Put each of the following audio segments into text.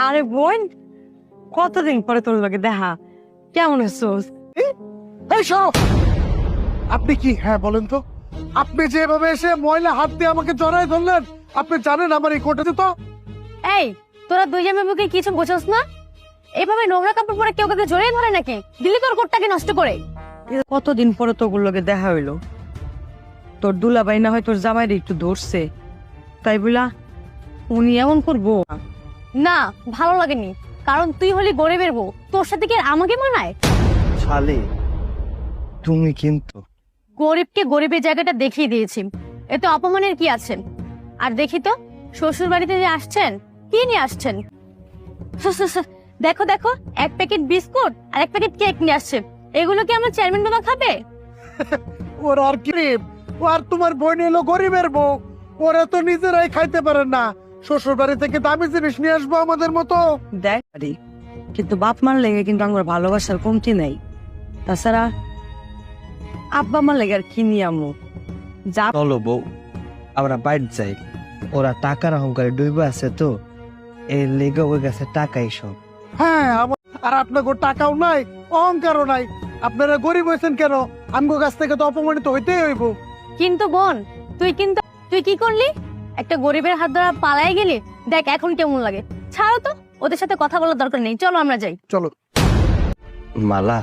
আরে বোন, কতদিন পরে তোর লগে দেখা, কেমন আছোস? আপনি কি হ্যাঁ বলেন তো, আপনি যেভাবে এসে ময়লা হাত দিয়ে আমাকে জড়ায় ধরলেন, আপনি জানেন আমার এই কোটে তো। এই তোরা দুই জামাই বুকে কিছু বোঝাস না? এভাবে নোংরা কাপড় পরে কেউ কাউকে জড়িয়ে ধরে নাকি? দিলি তোর কোটটাকে নষ্ট করে। কতদিন পরে তোর লগে দেখা হইলো। তোর দুলাভাই না হয় তোর জামাইরে একটু ধরছে, তাই বলা উনি এমন করবো? না, ভালো লাগেনি, কারণ তুই হলি গরিবের বউ, তোর সাথে কি আর আমাকে মানায়? শালি তুমি কিন্তু গরিবকে গরিবের জায়গাটা দেখিয়ে দিয়েছি, এতে অপমানের কি আছে? আর দেখি তো শ্বশুর বাড়িতে যে আসছেন, কি নিয়ে আসছেন? দেখো দেখো, এক প্যাকেট বিস্কুট আর এক প্যাকেট কেক নিয়ে আসছে। এগুলো কি আমার চেয়ারম্যান বাবা খাবে? ওর আর গরিব, ও আর তোমার বোন এলো গরিবের বউ, ওরা তো নিজেরাই খাইতে পারেন না, শ্বশুর বাড়ি থেকে দামি জিনিস নিয়ে আসবো আমাদের মতো? দেখ আরে, কিন্তু বাপ মার লেগে কিন্তু আমার ভালোবাসার কমতি নাই। তাছাড়া আব্বা মার লেগে আর কি নিয়ে আমু যা। চলো বউ, আমরা বাইর যাই। ওরা টাকার অহংকারে ডুবে আছে তো, এই লেগে ওই গেছে টাকাই সব। হ্যাঁ, আর আপনাকে টাকাও নাই, অহংকারও নাই, আপনারা গরিব হয়েছেন কেন? আমগো কাছ থেকে তো অপমানিত হইতেই হইব। কিন্তু বোন, তুই কি করলি? একটা গরিবের হাত ধরা পালাই গেলি। দেখ এখন কেমন লাগে। ছাড়ো তো, ওদের সাথে কথা বলার দরকার নেই, চলো আমরা যাই। চলো। মালা,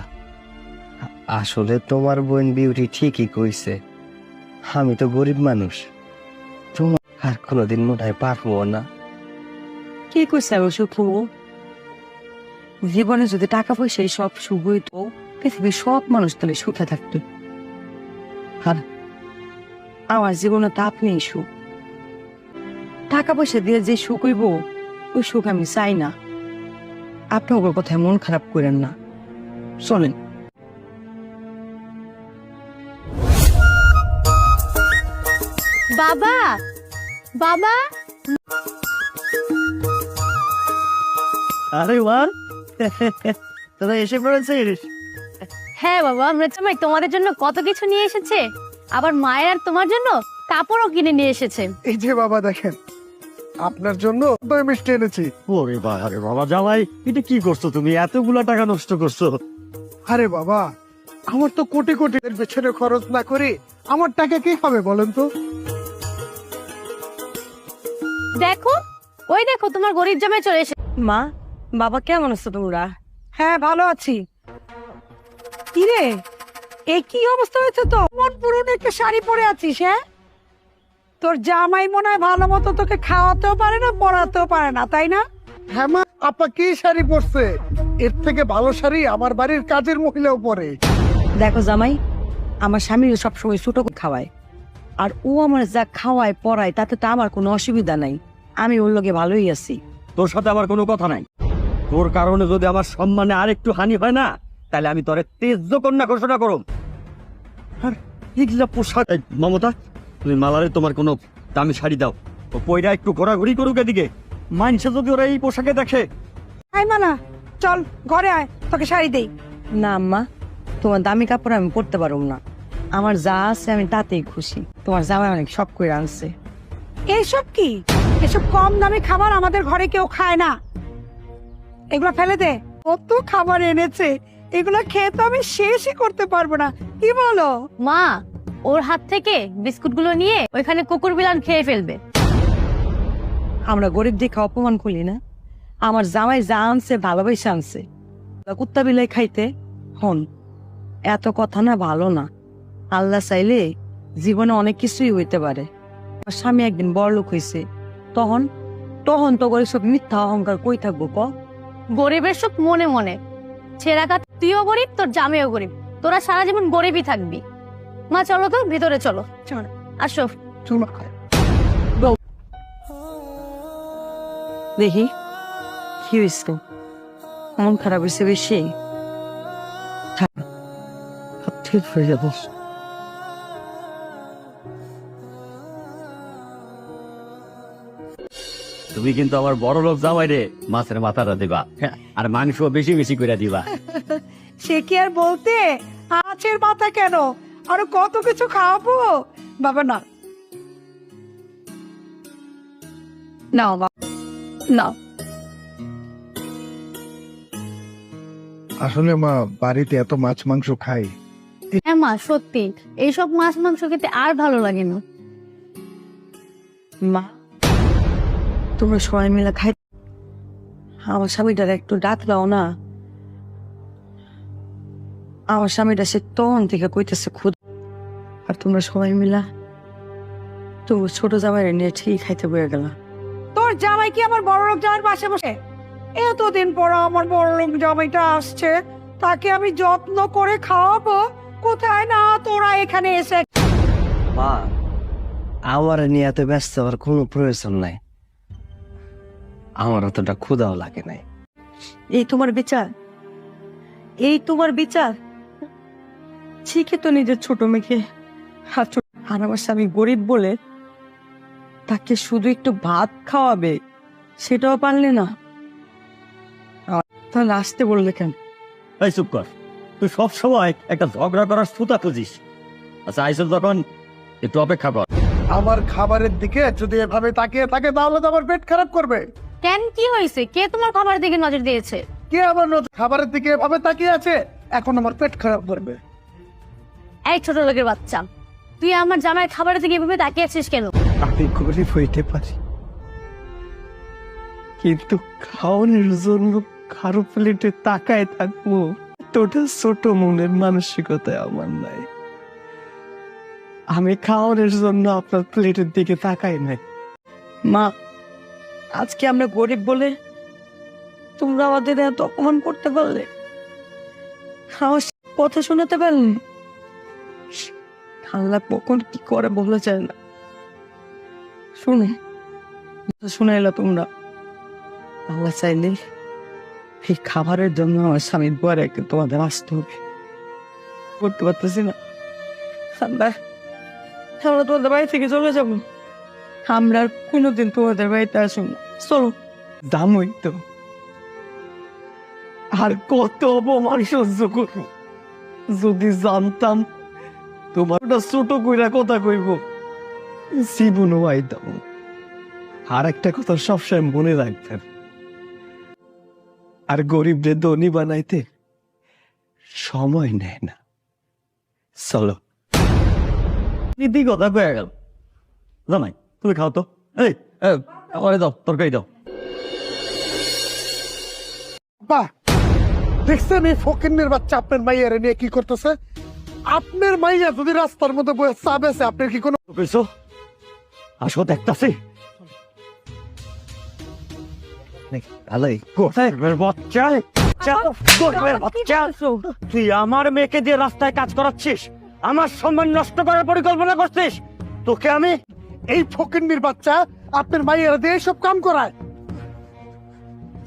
আসলে তোমার বোন বিউটি ঠিকই কইছে, আমি তো গরিব মানুষ, তোমার আর কোনোদিন মনে হয় পারবো না। কি কইছে আমি সুখ? জীবনে যদি টাকা পয়সা সব সুখ হইতো, পৃথিবীর সব মানুষ তাহলে সুখে থাকতো। আর আমার জীবনে তো আপনি সুখ। টাকা পয়সা দিয়ে যে সুখ হইব, ওই সুখ আমি চাই না। আপনি ওর কথায় মন খারাপ করেন না, চলেন। বাবা, বাবা, আরে মা, তোরা এসে পড়েছিস? হ্যাঁ বাবা, আমরা জামাই তোমাদের জন্য কত কিছু নিয়ে এসেছে। আবার মায়ের আর তোমার জন্য কাপড়ও কিনে নিয়ে এসেছে। এই যে বাবা দেখেন, আপনার জন্য দই মিষ্টি এনেছি। ওরে আরে বাবা জামাই, এটা কি করছো তুমি? এতগুলা টাকা নষ্ট করছো। আরে বাবা, আমার তো কোটি কোটি এর পেছনে খরচ না করে আমার টাকা কি হবে বলেন তো? দেখো, ওই দেখো তোমার গরিব জামাই চলে এসেছে। মা, বাবা কেমন আছো তোমরা? হ্যাঁ ভালো আছি। কিরে, এই কি অবস্থা হয়েছে? তো মন পুরনো একটা শাড়ি পরে আছিস? হ্যাঁ, তোর জামাই মনে হয় ভালো মতো তোকে খাওয়াতেও পারে না, পড়াতেও পারে না, তাই না? হ্যাঁ মা, আপা কি শাড়ি পরছে? এর থেকে ভালো শাড়ি আমার বাড়ির কাজের মহিলাও পরে। দেখো জামাই, আমার স্বামী সবসময় ছোট করে খাওয়ায়, আর ও আমার যা খাওয়ায় পড়ায় তাতে তো আমার কোনো অসুবিধা নাই। আমি ওর লগে ভালোই আছি। তোর সাথে আমার কোনো কথা নাই। তোর কারণে যদি আমার সম্মানে আরেকটু হানি হয় না, তাহলে আমি তোরে তেজ্য কন্যা ঘোষণা করব। আর এগুলা পোশাক। এই, মমতা, তুমি মালারে তোমার কোনো দামি শাড়ি দাও, ও পয়রা একটু ঘোরাঘুরি করুক এদিকে। মানছে যদি ওরা এই পোশাকে দেখে। আয় মানা, চল ঘরে আয়, তোকে শাড়ি দেই। না আম্মা, তোমার দামি কাপড় আমি পরতে পারব না। আমার যা আছে আমি তাতেই খুশি। তোমার জামাই অনেক শখ করে আনছে। এইসব কি? এসব কম দামি খাবার আমাদের ঘরে কেউ খায় না, এগুলো ফেলে দে। কত খাবার এনেছে, এগুলো খেয়ে তো আমি শেষই করতে পারবো না, কি বলো? মা, ওর হাত থেকে বিস্কুটগুলো নিয়ে ওইখানে কুকুর বিলান খেয়ে ফেলবে। আমরা গরিব দেখে অপমান করি না। আমার জামাই যা আনছে ভালোবাসে আনছে, কুত্তা বিলাই খাইতে হন। এত কথা না ভালো না। আল্লাহ চাইলে জীবনে অনেক কিছুই হইতে পারে। আমার স্বামী একদিন বড়লোক হয়েছে, তখন তখন তো করে সব মিথ্যা অহংকার কই থাকবো ক? গরিবের সুখ মনে মনে। ছেঁড়া কাত, তুইও গরিব, তোর জামাইও গরিব, তোরা সারা জীবন গরিবই থাকবি। মা চলো তো, ভিতরে চলো, চল। আসো। চলো। দেখি কি হয়েছে, মন খারাপ হয়েছে বেশি? ঠিক হয়ে যাবো। তুমি কিন্তু আমার বড় লোক জামাই রে, মাছের মাথাটা দিবা, আর মাংস বেশি বেশি করে দিবা। সে কি আর বলতে, আছের মাথা কেন, আরো কত কিছু খাওয়াবো। বাবা না, নাও বাবা, নাও। আসলে মা বাড়িতে এত মাছ মাংস খাই, হ্যাঁ মা, সত্যি এইসব মাছ মাংস খেতে আর ভালো লাগে না। মা তোমরা সবাই মিলে খাই, আমার স্বামীটার একটু ডাক দাও না। আমার স্বামীটা সে তখন থেকে কইতেছে খুদ, আর তোমরা সবাই মিলা তুমি ছোট জামাই নিয়ে ঠিক খাইতে বয়ে গেলা। তোর জামাই কি আমার বড় লোক জামাইয়ের পাশে বসে? এতদিন পর আমার বড় লোক জামাইটা আসছে, তাকে আমি যত্ন করে খাওয়াবো, কোথায় না তোরা এখানে এসে। মা, আমার নিয়ে এত ব্যস্ত হওয়ার কোনো প্রয়োজন নাই, আমার অতটা ক্ষুধাও লাগে নাই। এই তোমার বিচার, এই তোমার বিচার? ঠিকই তো নিজের ছোট মেয়েকে আর আমার স্বামী গরিব বলে তাকে শুধু একটু ভাত খাওয়াবে, সেটাও পারলে না। তাহলে আসতে বললে কেন? এই চুপ কর, তুই সব সময় একটা ঝগড়া করার সুতা খুঁজিস। আচ্ছা আইসল, তখন একটু অপেক্ষা কর। আমার খাবারের দিকে যদি এভাবে তাকিয়ে থাকে তাহলে তো আমার পেট খারাপ করবে। কেন, কি হয়েছে? কে তোমার খাবার দিকে নজর দিয়েছে? কে আমার খাবারের দিকে এভাবে তাকিয়ে আছে? এখন আমার পেট খারাপ করবে। এই ছোট লোকের বাচ্চা, তুই আমার জামাই খাবারের দিকে এভাবে তাকিয়ে আছিস কেন? আমি গরিব হইতে পারি, কিন্তু খাওয়ানোর জন্য কারো প্লেটে তাকায় থাকবো তোটা ছোট মনের মানসিকতায় আমার নাই। আমি খাওয়ানোর জন্য আপনার প্লেটের দিকে তাকাই নাই। মা, আজকে আমরা গরিব বলে তোমরা আমাদের এত অপমান করতে পারলে, আমার কথা শোনাতে পারলে। আল্লাহ কখন কি করে বলা যায় না। শুনে শুনাইলা তোমরা, আল্লাহ চাইলে এই খাবারের জন্য আমার স্বামীর পরে তোমাদের আসতে হবে। করতে পারতেছি না, আমরা তোমাদের বাড়ি থেকে চলে যাবো। আমরা আর কোনোদিন তোমাদের বাড়িতে আসুন। চলো। দামই তো, আর কত অপমান সহ্য করবো? যদি জানতাম তোমার ছোট কইরা কথা কইব, জীবনও আইতাম। আর একটা কথা সবসময় মনে রাখতেন, আর গরিবদের ধনী বানাইতে সময় নেয় না। চলো। নীতি কথা কয়ে গেল। জামাই তুমি খাও তো, এই আমারে দাও, তরকারি দাও। বাহ, দেখছেন এই ফকিন্নের বাচ্চা আপনার মাইয়ার নিয়ে কি করতেছে? আপনার মাইয়া যদি রাস্তার মধ্যে বসে চা বেচে, আপনার কি কোনো কইছো? আসো দেখতাছি। ভালোই গরিবের বাচ্চা, গরিবের বাচ্চা, তুই আমার মেয়েকে দিয়ে রাস্তায় কাজ করাচ্ছিস, আমার সম্মান নষ্ট করার পরিকল্পনা করছিস। তোকে আমি এই ফকিন্নির বাচ্চা আপনার মাইয়ারা দিয়ে সব কাম করায়।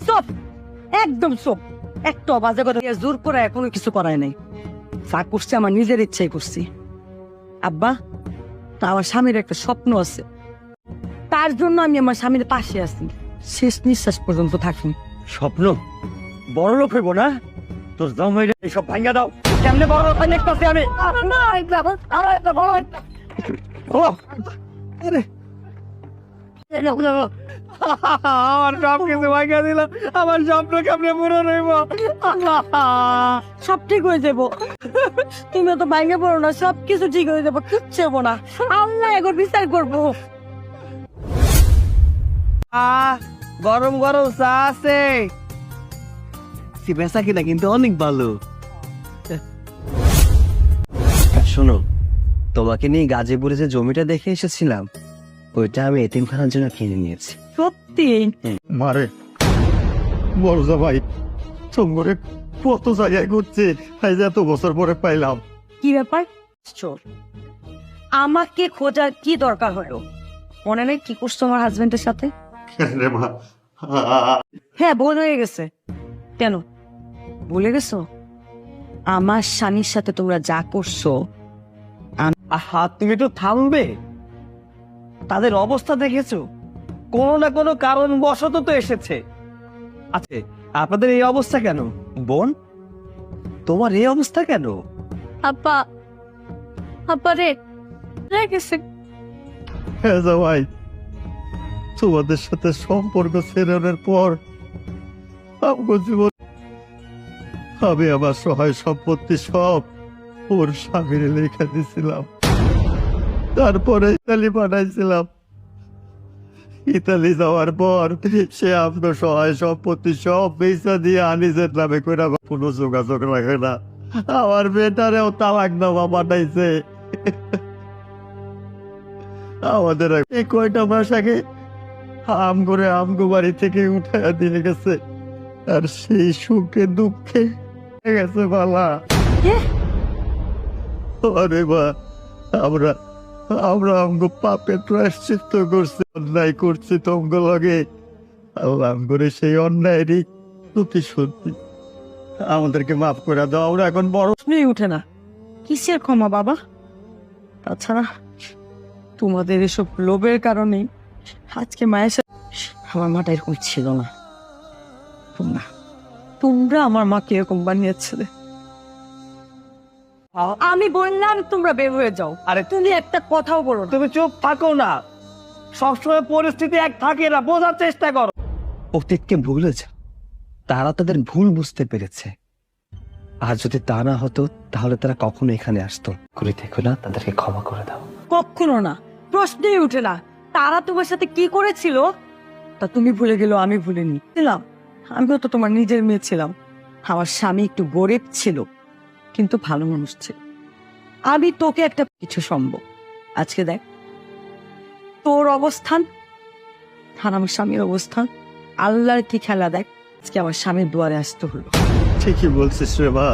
চুপ, একদম চুপ। একটু বাজে কথা দিয়ে জোর করে এখনো কিছু করায় নাই। যা করছি আমার নিজের ইচ্ছাই করছি। আব্বা, তা আমার স্বামীর একটা স্বপ্ন আছে, তার জন্য আমি আমার স্বামীর পাশে আছি, শেষ নিঃশ্বাস পর্যন্ত থাকি। স্বপ্ন বড় লোক হইব না? তোর জামাইরা এইসব ভাঙ্গা দাও। কেমনে বড় লোক হয় দেখতাছি আমি। ও, আরে আমার সব কিছু ভাঙ্গা দিল, আমার স্বপ্ন কেমনে পূরণ হইব? সব ঠিক হয়ে যাবো, তুমি তো ভাঙে পড়ো না, সবকিছু ঠিক হয়ে যাবো, কিচ্ছু হবো না। আল্লাহ এখন বিচার করবো। গরম গরম চা আছে, বেচা কিনা কিন্তু অনেক ভালো। শোনো, তোমাকে নিয়ে গাজীপুরে যে জমিটা দেখে এসেছিলাম, ওইটা আমি এতিমখানার জন্য কিনে নিয়েছি। সত্যি? মারে বড় ভাই, সঙ্গরে কত জায়গায় ঘুরছে, এত বছর পরে পাইলাম। কি ব্যাপার? চোর আমাকে খোঁজার কি দরকার হলো? মনে নেই কি করছো আমার হাজবেন্ডের সাথে? হ্যাঁ, ভুল হয়ে গেছে। কেন ভুলে গেছো? আমার স্বামীর সাথে তোমরা যা করছো, আহা, তুমি তো থামবে। তাদের অবস্থা দেখেছো? কোনো না কোনো কারণ বশত তো এসেছে। আচ্ছা, আপনাদের এই অবস্থা কেন? বোন, তোমার এই অবস্থা কেন? আপা, আপা রে গেছে। হ্যাঁ জামাই, তোমাদের সাথে সম্পর্ক ছেড়ানোর পর আমার জীবন আমি আমার সহায় সম্পত্তি সব ওর স্বামীর লেখা দিছিলাম, তারপরে ইতালি পাঠাইছিলাম। ইতালি যাওয়ার পর সে আপনার সহায় সম্পত্তি সব পয়সা দিয়ে আনিসের নামে করে কোনো যোগাযোগ রাখে না। আমার বেটারেও তালাক দেওয়া পাঠাইছে। আমাদের এই কয়টা মাস আগে আমগো বাড়ি থেকে উঠাইয়া দিয়ে গেছে, আর সেই সুখে দুঃখে গেছে বালা। আরে বা আমরা আমরা আমগো পাপের প্রায়শ্চিত্ত করছি, অন্যায় করছি তঙ্গ লগে। আল্লাহ করে সেই অন্যায়েরই প্রতিশোধ আমাদেরকে মাফ করে দাও। আমরা এখন বড় প্রশ্নই উঠে না কিসের ক্ষমা বাবা। তাছাড়া তোমাদের এসব লোভের কারণেই আজকে মায়ের সাথে আমার মাটা এরকম ছিল না। তোমরা আমার মাকে এরকম বানিয়েছিলে। আমি বললাম তোমরা বের হয়ে যাও, আরে তুমি একটা কথাও বলো না। তুমি চুপ থাকো না, সবসময় পরিস্থিতি এক থাকে না, বোঝার চেষ্টা করো। অতীতকে ভুলে যাও, তারা তাদের ভুল বুঝতে পেরেছে। আর যদি তা না হতো তাহলে তারা কখনো এখানে আসতো। করে দেখো না, তাদেরকে ক্ষমা করে দাও। কখনো না, প্রশ্নই উঠে না। তারা তোমার সাথে কি করেছিল তা তুমি ভুলে গেলো, আমি ভুলিনি। ছিলাম, আমিও তো তোমার নিজের মেয়ে ছিলাম। আমার স্বামী একটু গরিব ছিল কিন্তু ভালো মানুষ ছিল। আমি তোকে একটা কিছু সম্ভব। আজকে দেখ তোর অবস্থান আর আমার স্বামীর অবস্থান, আল্লাহর কি খেলা। দেখ আজকে আমার স্বামীর দুয়ারে আসতে হলো। ঠিকই বলছিস রে মা,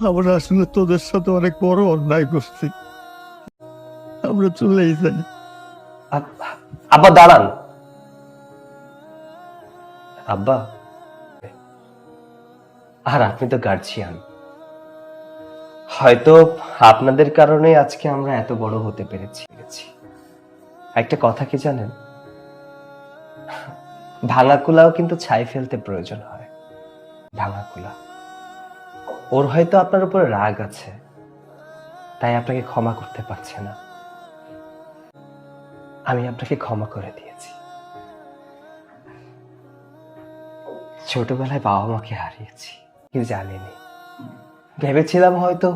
আমরা আসলে তোদের সাথে অনেক বড় অন্যায় করছি। আমরা চলেই যাই। আব্বা দাঁড়ান। আব্বা, আর আপনি তো গার্জিয়ান, হয়তো আপনাদের কারণে আজকে আমরা এত বড় হতে পেরেছি। একটা কথা কি জানেন, ভাঙা কুলাও কিন্তু ছাই ফেলতে প্রয়োজন হয়। ভাঙা কুলা, ওর হয়তো আপনার উপরে রাগ আছে, তাই আপনাকে ক্ষমা করতে পারছে না। আমি আপনাকে ক্ষমা করে দিয়েছি। ছোটবেলায় বাবা মাকে হারিয়েছি, কি জানিনি। ভেবেছিলাম হয়তো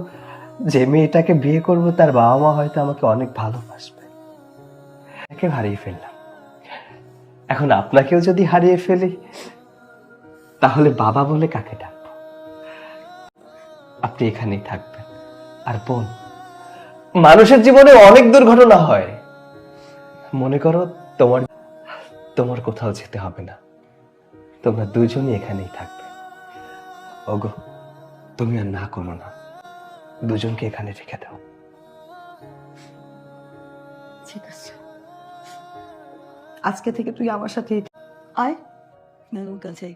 যে মেয়েটাকে বিয়ে করব তার বাবা মা হয়তো আমাকে অনেক ভালোবাসবে। তাকে হারিয়ে ফেললাম। এখন আপনাকেও যদি হারিয়ে ফেলি তাহলে বাবা বলে কাকে ডাকবো? আপনি এখানেই থাকবেন। আর বোন, মানুষের জীবনে অনেক দুর্ঘটনা হয়। মনে করো তোমার কোথাও যেতে হবে না, তোমরা দুজনই এখানেই থাকবে। ওগো, তুমি আর না করো না, দুজনকে এখানে রেখে দাও। ঠিক আছে, আজকে থেকে তুই আমার সাথে আয়, নানুর কাছে।